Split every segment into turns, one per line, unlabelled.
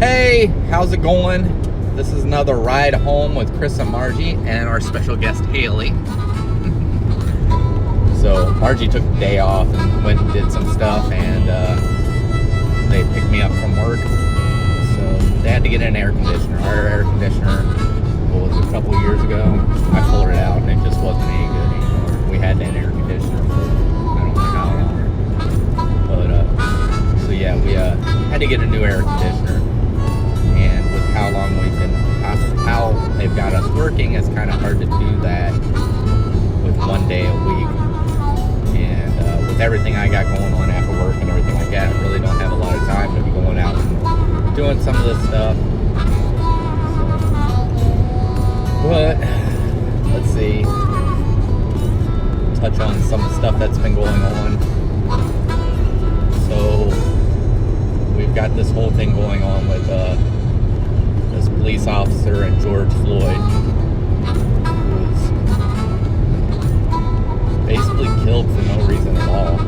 Hey, how's it going? This is another ride home with Chris and Margie and our special guest Haley. So Margie took the day off and went and did some stuff, and they picked me up from work. So they had to get an air conditioner. Our air conditioner, what was it, a couple of years ago, I pulled it out and it just wasn't any good anymore. We had that air conditioner for I don't know how long. But so yeah, we had to get a new air conditioner. And with how long we've been, how they've got us working, it's kind of hard to do that with 1 day a week. And with everything I got going on after work and everything like that, I really don't have a lot of time to be going out and doing some of this stuff. So, but let's see, touch on some of the stuff that's been going on. So we've got this whole thing going on with this police officer and George Floyd, who was basically killed for no reason at all.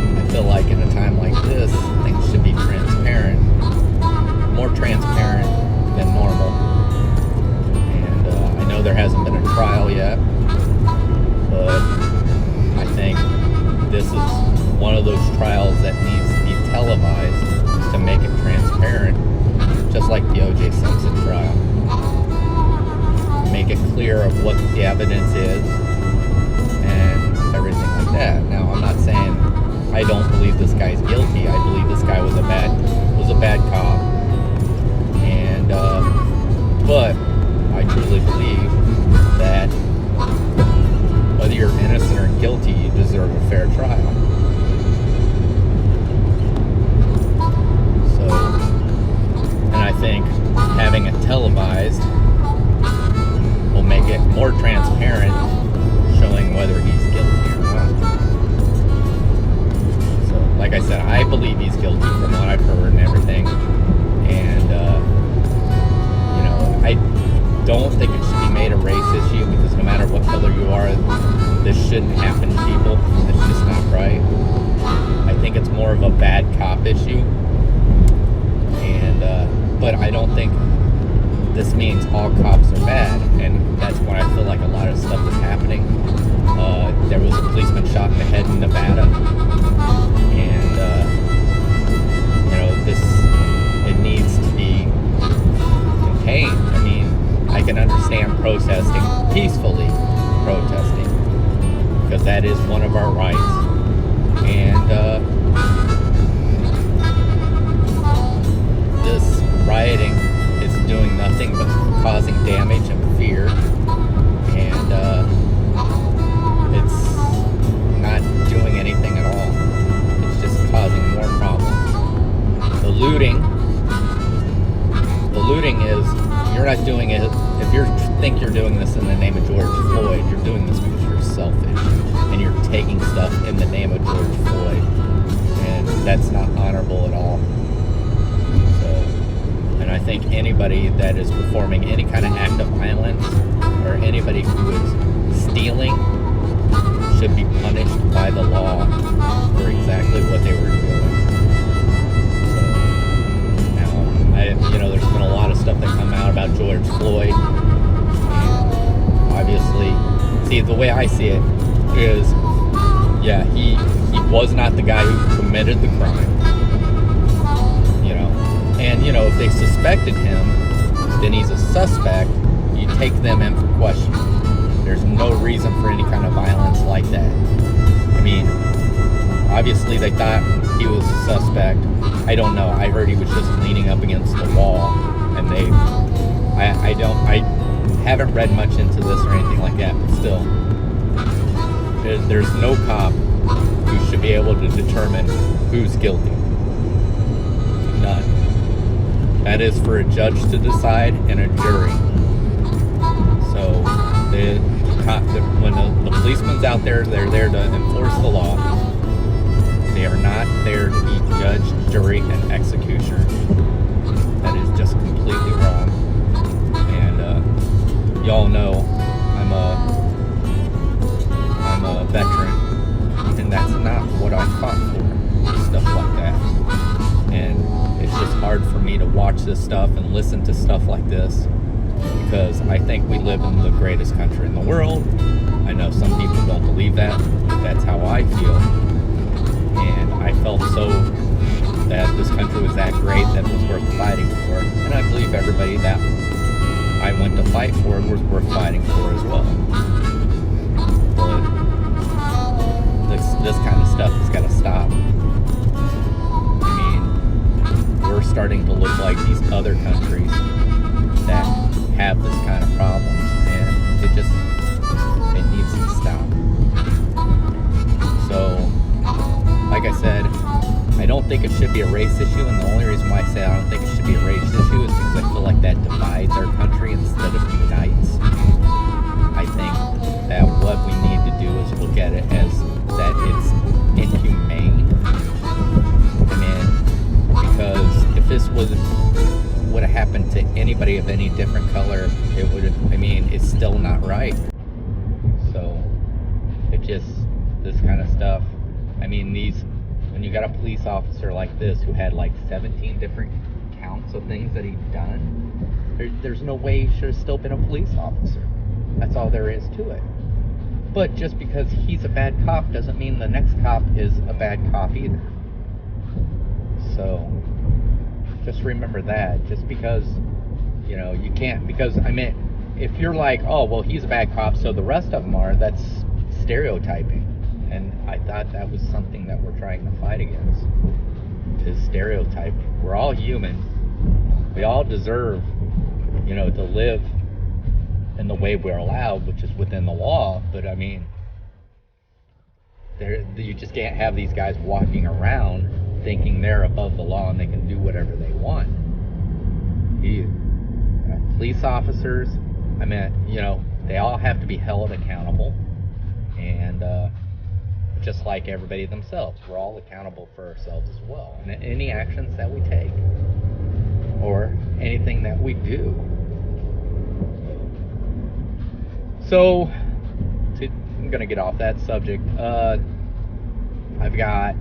And I feel like in a time like this, things should be transparent, more transparent than normal. And I know there hasn't been a trial yet, but I think this is one of those trials that needs to be televised to make it transparent, just like the O.J. Simpson trial. Make it clear of what the evidence is and everything like that. Now, I'm not saying I don't believe this guy's guilty. I believe this guy was a bad cop, and but I truly believe that whether you're innocent or guilty, you deserve a fair trial. So, and I think having it televised will make it more transparent, showing whether he's guilty or not. So, like I said, I believe he's guilty from what I've heard and everything. And, I don't think it should be made a race issue, because no matter what color you are, this shouldn't happen to people. It's just not right. I think it's more of a bad cop issue. And, but I don't think this means all cops are bad. And that's what I feel like a lot of stuff is happening. There was a policeman shot in the head in Nevada. And, it needs to be contained. I mean, I can understand protesting, peacefully protesting, because that is one of our rights. And this rioting is doing nothing but causing damage and fear, and it's not doing anything at all. It's just causing more problems. The looting is, you're not doing it, if you think you're doing this in the name of George Floyd, you're doing this because you're selfish, and you're taking stuff in the name of George Floyd, and that's not honorable at all. So, and I think anybody that is performing any kind of act of violence, or anybody who is stealing, should be punished by the law for exactly what they were doing. There's been a lot of stuff that come out about George Floyd. And obviously, see, the way I see it is, yeah, he was not the guy who committed the crime. And if they suspected him, then he's a suspect. You take them in for questioning. There's no reason for any kind of violence like that. I mean, obviously they thought he was a suspect. I don't know. I heard he was just leaning up against the wall, and I haven't read much into this or anything like that, but still, there's no cop who should be able to determine who's guilty. None. That is for a judge to decide and a jury. So when the policeman's out there, they're there to enforce the law. They are not there to be judge, jury, and executioner. That is just completely wrong. And y'all know I'm a veteran, and that's not what I fought for. hard for me to watch this stuff and listen to stuff like this, because I think we live in the greatest country in the world. I know some people don't believe that, but that's how I feel. And I felt so that this country was that great that it was worth fighting for. And I believe everybody that I went to fight for was worth fighting for as well. But this kind of stuff has got to stop. I mean, we're starting to look like these other countries that have this kind of problems, and it needs to stop. So, like I said, I don't think it should be a race issue, and the only reason why I say I don't think it should be a race issue is because I feel like that divides our country instead of unites. I think that what we need to do is look at it as that it's inhumane. I mean, because if this would have happened to anybody of any different color, it would have, I mean, it's still not right. So, it just, this kind of stuff, I mean, when you got a police officer like this who had like 17 different counts of things that he'd done, there's no way he should have still been a police officer. That's all there is to it. But just because he's a bad cop doesn't mean the next cop is a bad cop either. So, just remember that. Just because, you know, you can't, because, I mean, if you're like, oh, well, he's a bad cop, so the rest of them are, that's stereotyping. And I thought that was something that we're trying to fight against, is stereotyping. We're all human. We all deserve, you know, to live in the way we're allowed, which is within the law. But I mean, you just can't have these guys walking around thinking they're above the law and they can do whatever they want. Police officers, I mean, you know, they all have to be held accountable, and just like everybody themselves, we're all accountable for ourselves as well, and any actions that we take or anything that we do. So, I'm gonna get off that subject. I've got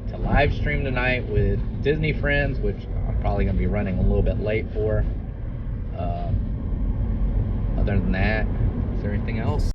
to live stream tonight with Disney friends, which I'm probably gonna be running a little bit late for. Other than that, is there anything else?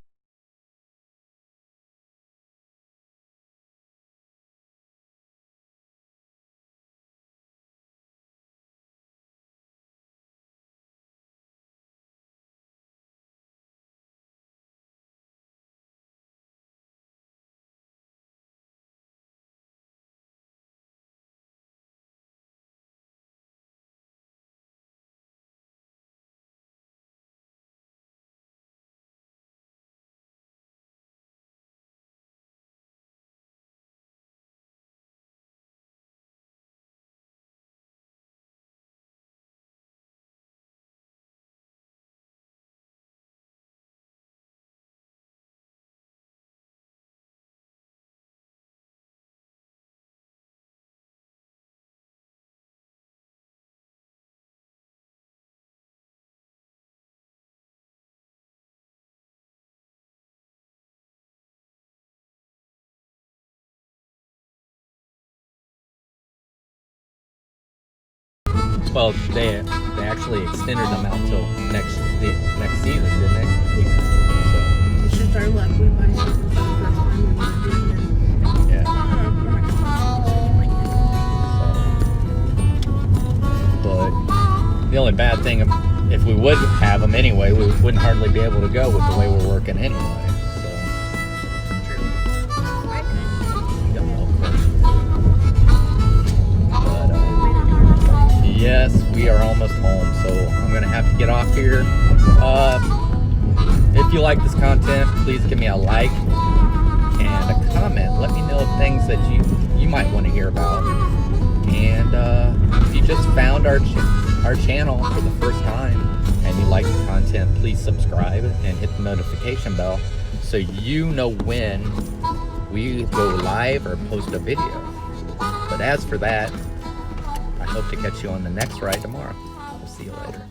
Well, they actually extended them out till next season, didn't they? So.
It's just our luck. We buy something for the first time we want to do, and then
Yeah. But the only bad thing, if we would have them anyway, we wouldn't hardly be able to go with the way we're working anyway. So. Yes, we are almost home, so I'm gonna have to get off here. If you like this content, please give me a like and a comment. Let me know things that you might want to hear about. And if you just found our channel for the first time and you like the content, please subscribe and hit the notification bell so you know when we go live or post a video. But as for that, I hope to catch you on the next ride tomorrow. We'll see you later.